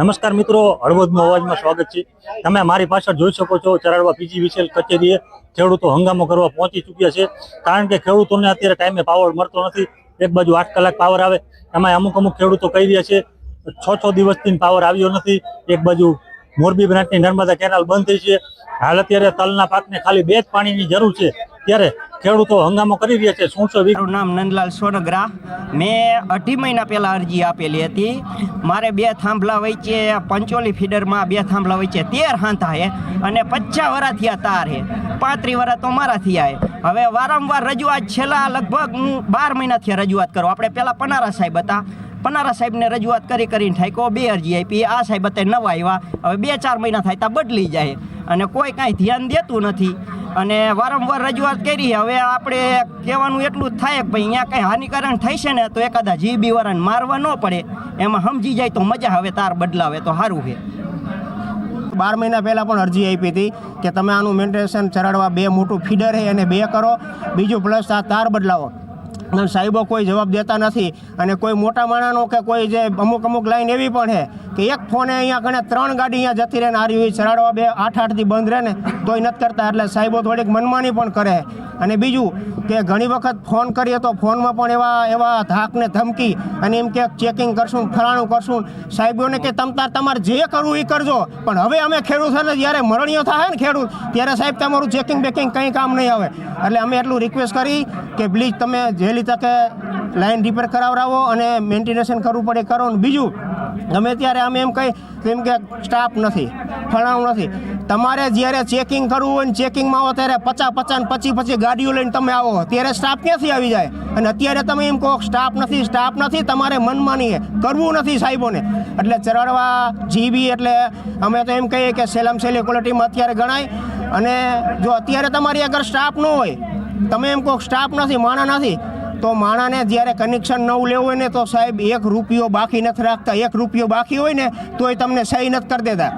નમસ્કાર મિત્રો, હળવદનો અવાજમાં સ્વાગત છે। તમે મારી પાછળ જોઈ શકો છો, ચરાડવા પીજીવીસીએલ કચેરીએ ખેડૂતો હંગામો કરવા પહોંચી ચૂક્યા છે। કારણ કે ખેડૂતોને અત્યારે ટાઈમે પાવર મળતો નથી। એક બાજુ 8 કલાક પાવર આવે, એમાં અમુક ખેડૂતો કહી રહ્યા છે 6 દિવસથી પાવર આવ્યો નથી। એક બાજુ મોરબી બ્રાન્ચની નર્મદા કેનાલ બંધ થઈ છે। હાલ અત્યારે તલના પાકને ખાલી 2 જ પાણીની જરૂર છે, ત્યારે ખેડૂતો હંગામો કરી રહ્યા છે। મારું નામ નંદલાલ સોનગરા। મેં 2.5 મહિના પહેલાં અરજી આપેલી હતી। મારે 2 થાંભલા વચ્ચે પંચોલી ફીડરમાં 2 થાંભલા વચ્ચે 13 હાંથા છે અને 50 વર્ષ થયા તાર છે, 35 વર્ષ તો મારા થયા છે। હવે વારંવાર રજૂઆત, છેલ્લા લગભગ હું 12 મહિનાથી રજૂઆત કરું। આપણે પહેલાં પનારા સાહેબ હતા, પનારા સાહેબને રજૂઆત કરીને ઠાઈકો 2 અરજી આપી। આ સાહેબ અત્યારે નવા આવ્યા, હવે 2-4 મહિના થાય ત્યાં બદલી જાય અને કોઈ કાંઈ ધ્યાન દેતું નથી અને વારંવાર રજૂઆત કરી। હવે આપણે કહેવાનું એટલું જ થાય કે ભાઈ અહીંયા કંઈ હાનિકારક થઈ છે ને તો એકાદા જીબી વાળાને મારવા ન પડે, એમાં સમજી જાય તો મજા આવે, તાર બદલાવે તો સારું છે। 12 મહિના પહેલાં પણ અરજી આપી હતી કે તમે આનું મેન્ટેનન્સ ચરાડવા 2 મોટું ફીડર છે એને 2 કરો, બીજું પ્લસ આ તાર બદલાવો। સાહેબો કોઈ જવાબ દેતા નથી અને કોઈ મોટા માણસનો કે કોઈ જે અમુક લાઈન એવી પણ છે કે એક ફોને અહીંયા ઘણે 3 ગાડી અહીંયા જતી રહે ને આરી ચરાડવા 8-8થી બંધ રહે ને તોય નથી કરતા, એટલે સાહેબો થોડીક મનમાની પણ કરે। અને બીજું કે ઘણી વખત ફોન કરીએ તો ફોનમાં પણ એવા ધાક ને ધમકી અને એમ કે ચેકિંગ કરશું, ફલાણું કરશું। સાહેબોને કે તમારે જે કરવું એ કરજો, પણ હવે અમે ખેડૂતોને જ્યારે મરણીઓ થાય ને ખેડૂત, ત્યારે સાહેબ તમારું ચેકિંગ બેકિંગ કંઈ કામ નહીં આવે। એટલે અમે એટલું રિક્વેસ્ટ કરી કે પ્લીઝ તમે વહેલી તકે લાઈન રિપેર કરાવરાવો અને મેન્ટેનન્સ કરવું પડે કરો। ને બીજું ગમે ત્યારે અમે એમ કહી કેમ કે સ્ટાફ નથી, ફલાણું નથી। તમારે જ્યારે ચેકિંગ કરવું હોય ને ચેકિંગમાં આવો ત્યારે 50 ને 25 ગાડીઓ લઈને તમે આવો, ત્યારે સ્ટાફ ક્યાંથી આવી જાય? અને અત્યારે તમે એમ કહો સ્ટાફ નથી, તમારે મનમાની કરવું નથી સાહેબોને। એટલે ચરાડવા જીબી એટલે અમે તો એમ કહીએ કે સેલમ સેલી ક્વોલિટીમાં અત્યારે ગણાય। અને જો અત્યારે તમારી આગળ સ્ટાફ ન હોય, તમે એમ કહો સ્ટાફ નથી, માણા નથી, તો માણાને જ્યારે કનેક્શન નવું લેવું હોય ને તો સાહેબ 1 રૂપિયો બાકી નથી રાખતા। 1 રૂપિયો બાકી હોય ને તોય તમને સહી નથી કરી દેતા।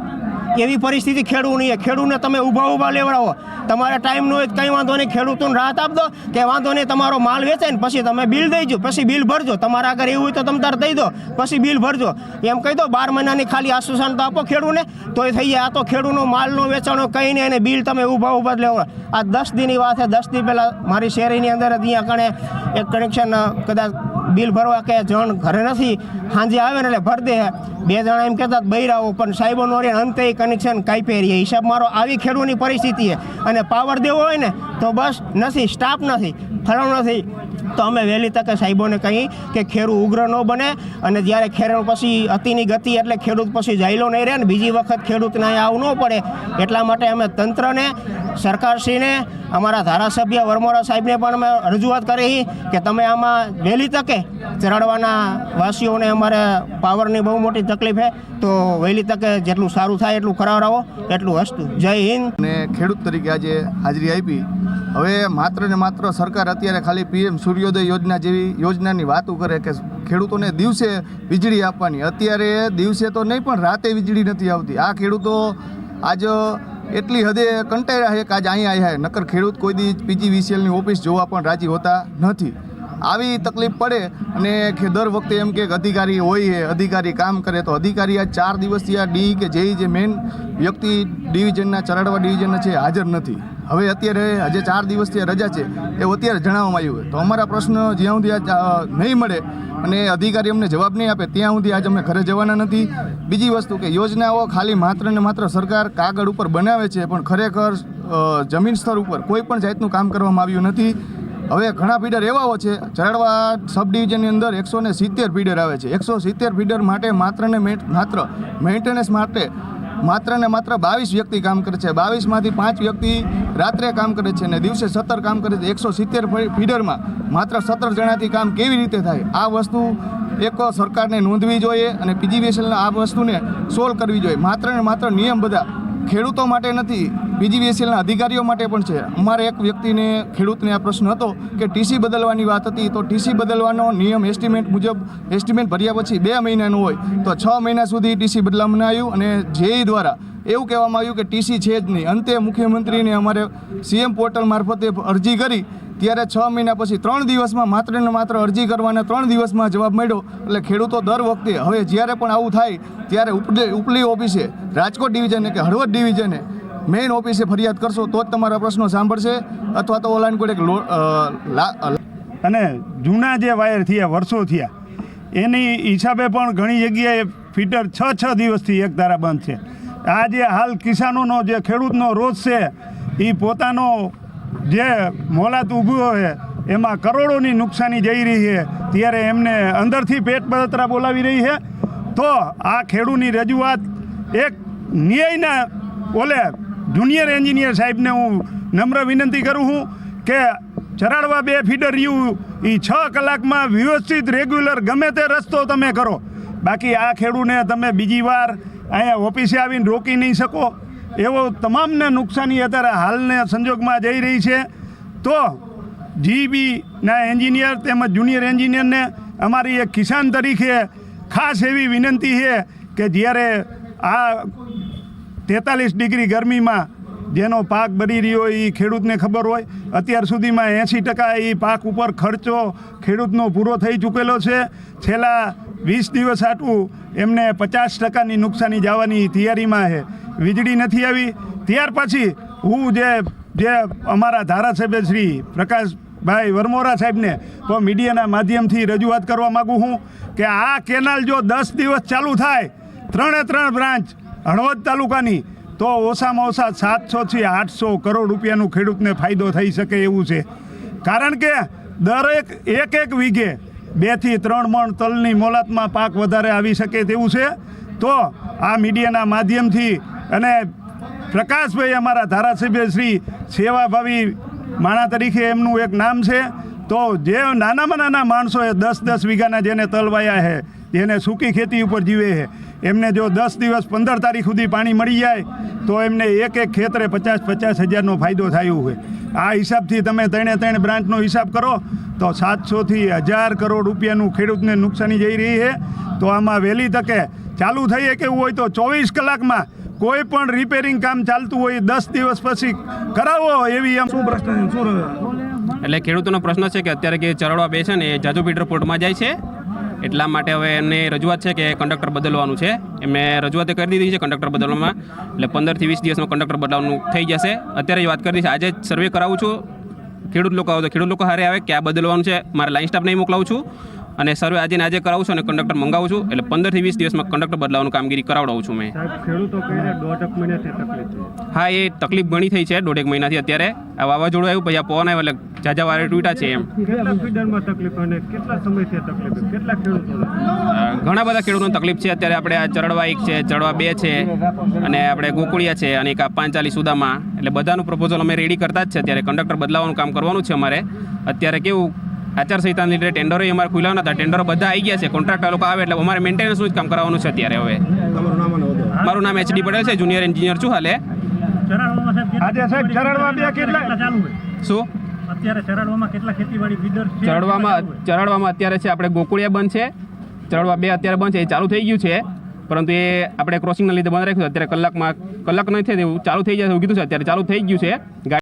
એવી પરિસ્થિતિ ખેડૂતને તમે ઊભા લેવડાવો। તમારે ટાઈમ ન હોય કંઈ વાંધો નહીં, ખેડૂતોને રાહત આપ દો કે વાંધો નહીં, તમારો માલ વેચાય ને પછી તમે બિલ દઈજો, પછી બિલ ભરજો। તમારા આગળ એવું હોય તો તમે તાર દઈ દો, પછી બિલ ભરજો, એમ કહી દો। 12 મહિનાની ખાલી આશ્વાસન તો આપો ખેડૂતને, તોય થઈ જાય। આ તો ખેડૂતનો માલનો વેચાણો કંઈ નહીં અને બિલ તમે ઊભા જ લેવો। આ 10 દીની વાત છે। 10 દી પહેલાં મારી શેરીની અંદર અહીંયા કણે એક કનેક્શન કદાચ બિલ ભરવા કે જણ ઘરે નથી, સાંજે આવે ને એટલે ભર દે। 2 જણા એમ કહેતા બૈરાઓ, પણ સાહેબોનો અંતે કનેક્શન કાપી રહીએ। હિસાબ મારો આવી ખેડૂતની પરિસ્થિતિ છે। અને પાવર દેવો હોય ને તો બસ નથી, સ્ટાફ નથી, ફલાણું નથી, તો અમે વહેલી તકે સાહેબોને કહીએ કે ખેડૂત ઉગ્ર ન બને। અને જ્યારે ખેડૂત પછી અતિની ગતિ એટલે ખેડૂત પછી જાયલો નહીં રહે ને બીજી વખત ખેડૂતને અહીંયા આવવું ન પડે, એટલા માટે અમે તંત્રને, સરકારશ્રીને, અમારા ધારાસભ્ય વરમોરા સાહેબને પણ અમે રજૂઆત કરી કે તમે આમાં વહેલી તકે ચરાડવાના વાસીઓને, અમારે પાવરની બહુ મોટી તકલીફ છે, તો વહેલી તકે જેટલું સારું થાય એટલું કરાવરાવો, એટલું હસ્તું। જય હિન્દ। અને ખેડૂત તરીકે આજે હાજરી આપી। હવે માત્ર ને માત્ર સરકાર અત્યારે ખાલી PM સૂર્યોદય યોજના જેવી યોજનાની વાતો કરે કે ખેડૂતોને દિવસે વીજળી આપવાની। અત્યારે દિવસે તો નહીં પણ રાતે વીજળી નથી આવતી। આ ખેડૂતો આજ એટલી હદે કંટાળ્યા છે કે આજે અહીંયા આવ્યા છે, નકર ખેડૂત કોઈ દી PGVCLની ઓફિસ જોવા પણ રાજી હોતા નથી। આવી તકલીફ પડે અને દર વખતે એમ કે અધિકારી હોય, અધિકારી કામ કરે, તો અધિકારી આ 4 દિવસથી આ ડી કે જે મેઇન વ્યક્તિ ડિવિઝનના ચરાડવા ડિવિઝનના છે હાજર નથી। હવે અત્યારે હજે 4 દિવસથી રજા છે એવું અત્યારે જણાવવામાં આવ્યું। તો અમારા પ્રશ્ન જ્યાં સુધી નહીં મળે અને અધિકારી અમને જવાબ નહીં આપે ત્યાં સુધી આજે અમે ઘરે જવાના નથી। બીજી વસ્તુ કે યોજનાઓ ખાલી માત્ર ને માત્ર સરકાર કાગળ ઉપર બનાવે છે, પણ ખરેખર જમીન સ્તર ઉપર કોઈ પણ જાતનું કામ કરવામાં આવ્યું નથી। હવે ઘણા ફીડર એવા છે, ચરાડવા સબ ડિવિઝનની અંદર 170 ફીડર આવે છે। 170 ફીડર માટે માત્ર મેન્ટેનન્સ માટે માત્ર 22 વ્યક્તિ કામ કરે છે। 22માંથી 5 વ્યક્તિ રાત્રે કામ કરે છે અને દિવસે 17 કામ કરે છે। 170 ફીડરમાં માત્ર 17 જણાથી કામ કેવી રીતે થાય? આ વસ્તુ એક સરકારને નોંધવી જોઈએ અને PGVCLના આ વસ્તુને સોલ્વ કરવી જોઈએ। માત્ર નિયમ બધા ખેડૂતો માટે નથી, PGVCLના અધિકારીઓ માટે પણ છે। અમારે એક વ્યક્તિને, ખેડૂતને આ પ્રશ્ન હતો કે TC બદલવાની વાત હતી, તો TC બદલવાનો નિયમ એસ્ટિમેટ મુજબ એસ્ટિમેટ ભર્યા પછી 2 મહિનાનું હોય, તો 6 મહિના સુધી TC બદલાવવામાં આવ્યું અને JE દ્વારા એવું કહેવામાં આવ્યું કે TC છે જ નહીં। અંતે મુખ્યમંત્રીને અમારે CM પોર્ટલ મારફતે અરજી કરી ત્યારે 6 મહિના પછી 3 દિવસમાં માત્ર ને માત્ર અરજી કરવાના 3 દિવસમાં જવાબ મળ્યો. એટલે ખેડૂતો દર વખતે હવે જ્યારે પણ આવું થાય ત્યારે ઉપલી ઓફિસે રાજકોટ ડિવિઝને કે હળવદ ડિવિઝને મેઇન ઓફિસે ફરિયાદ કરશો તો જ તમારા પ્રશ્નો સાંભળશે, અથવા તો ઓલાન કોઈ અને જૂના જે વાયર થયા વર્ષો થયા એની હિસાબે પણ ઘણી જગ્યાએ ફીટર 6 દિવસથી એક ધારા બંધ છે. આ જે હાલ કિસાનોનો જે ખેડૂતનો રોજ છે એ પોતાનો જે મોલાત ઊભો છે એમાં કરોડોની નુકસાની જઈ રહી છે, ત્યારે એમને અંદરથી પેટ બળતરા બોલાવી રહી છે. તો આ ખેડૂતની રજૂઆત એક ન્યાયના ઓલે જુનિયર એન્જિનિયર સાહેબને હું નમ્ર વિનંતી કરું છું કે ચરાડવા 2 ફીડર રહ્યું એ 6 કલાકમાં વ્યવસ્થિત રેગ્યુલર ગમે તે રસ્તો તમે કરો. બાકી આ ખેડૂને તમે બીજી વાર અહીંયા ઓફિસે આવીને રોકી નહીં શકો. એવો તમામને નુકસાની અત્યારે હાલના સંજોગમાં જઈ રહી છે. તો જીબીના એન્જિનિયર તેમજ જુનિયર એન્જિનિયરને અમારી એક કિસાન તરીકે ખાસ એવી વિનંતી છે કે જ્યારે આ 43 ડિગ્રી ગરમીમાં જેનો પાક બળી રહ્યો એ ખેડૂતને ખબર હોય. અત્યાર સુધીમાં 80% એ પાક ઉપર ખર્ચો ખેડૂતનો પૂરો થઈ ચૂકેલો છે. છેલ્લા 20 દિવસ આટલું એમને 50%ની નુકસાની જવાની તૈયારીમાં છે. વીજળી નથી આવી. ત્યાર પછી હું જે અમારા ધારાસભ્ય શ્રી પ્રકાશભાઈ વરમોરા સાહેબને તો મીડિયાના માધ્યમથી રજૂઆત કરવા માગું છું કે આ કેનાલ જો 10 દિવસ ચાલુ થાય 3 બ્રાન્ચ હળવદ તાલુકાની તો ઓછામાં ઓછા 700 થી 800 કરોડ રૂપિયાનું ખેડૂતને ફાયદો થઈ શકે એવું છે. કારણ કે દરેક એક વીઘે 2 થી 3 મણ તલની મોલાતમાં પાક વધારે આવી શકે તેવું છે. તો આ મીડિયાના માધ્યમથી અને પ્રકાશભાઈ અમારા ધારાસભ્ય શ્રી સેવાભાવી માણા તરીકે એમનું એક નામ છે. તો જે નાનામાં નાના માણસો એ 10 વીઘાના જેને તલ વાયા છે, જેને સૂકી ખેતી ઉપર જીવે છે, એમને જો 10 દિવસ 15 તારીખ સુધી પાણી મળી જાય તો એમને એક ખેતરે 50 હજારનો ફાયદો થયો હોય. આ હિસાબથી તમે 3 બ્રાન્ચનો હિસાબ કરો તો 700 થી 1000 કરોડ રૂપિયાનું ખેડૂતને નુકસાની જઈ રહી છે. તો આમાં વહેલી તકે ચાલુ થઈ કેવું હોય તો 24 કલાકમાં કોઈ પણ રિપેરિંગ કામ ચાલતું હોય 10 દિવસ પછી કરાવો એવી એમ શું પ્રશ્ન શું એટલે ખેડૂતોનો પ્રશ્ન છે કે અત્યારે કે ચરાડવા 2 છે ને એ જાજુ ફીડર પોર્ટમાં જાય છે. એટલા માટે હવે એમને રજૂઆત છે કે કંડક્ટર બદલવાનું છે. એમને રજૂઆત કરી દીધી છે કંડક્ટર બદલવામાં. એટલે 15 થી 20 દિવસમાં કંડક્ટર બદલવાનું થઈ જશે. અત્યારે જ વાત કરી છે. આજે જ સર્વે કરાવું છું. ખેડૂત લોકો આવે તો ખેડૂત લોકો હારે આવે કે આ બદલવાનું છે. મારે લાઇન સ્ટાફ નહીં મોકલાવું છું અને સર્વે આજે ને આજે કરાવું છું અને કંડક્ટર મંગાવું છું. એટલે 15 થી 20 દિવસમાં કંડક્ટર બદલાવાનું કામગીરી કરાવડાવું છું મેં. ખેડૂતો કહીને 1.5 મહિનાથી તકલીફ છે. હા, એ તકલીફ ઘણી થઈ છે 1.5 મહિનાથી. અત્યારે આ વાવાઝોડું આવ્યું પછી આ પવન આવ્યો એટલે ઝાઝા વારે તૂટ્યા છે એમ. કેટલા ફીડરમાં તકલીફ અને કેટલા સમયથી તકલીફ કેટલા ખેડૂતો ઘણા બધા ખેડૂતોને તકલીફ છે. અત્યારે આપણે આ ચરડવા 1 છે, ચરડવા 2 છે અને આપણે ગોકુળિયા છે અને એક આ 45 સુદામાં. એટલે બધાનું પ્રપોઝલ અમે રેડી કરતા જ છે. અત્યારે કંડક્ટર બદલાવાનું કામ કરવાનું છે અમારે. અત્યારે કેવું આચારસંહિતાના લીધે ટેન્ડરો અમારે ખુલ્યા નતા. ટેન્ડરો બધા આવી ગયા છે. કોન્ટ્રાક્ટર લોકો આવે એટલે અમારે મેન્ટેનન્સનું જ કામ કરવાનું છે અત્યારે. હવે મારું નામ HD પટેલ છે, જુનિયર એન્જિનિયર છું હાલે. આજે સાહેબ ચરાડવા 2 કેટલા ચાલુ હોય શું અત્યારે ચરાડવામાં કેટલા ખેતીવાડી ફીડર છે? ચરાડવામાં અત્યારે છે આપણે ગોકુળિયા બંધ છે, ચરાડવા 2 અત્યારે બંધ છે. એ ચાલુ થઈ ગયું છે પરંતુ એ આપણે ક્રોસિંગના લીધે બંધ રાખ્યું. અત્યારે કલાક નહીં થાય એવું ચાલુ થઈ જાય એવું કીધું છે. અત્યારે ચાલુ થઈ ગયું છે.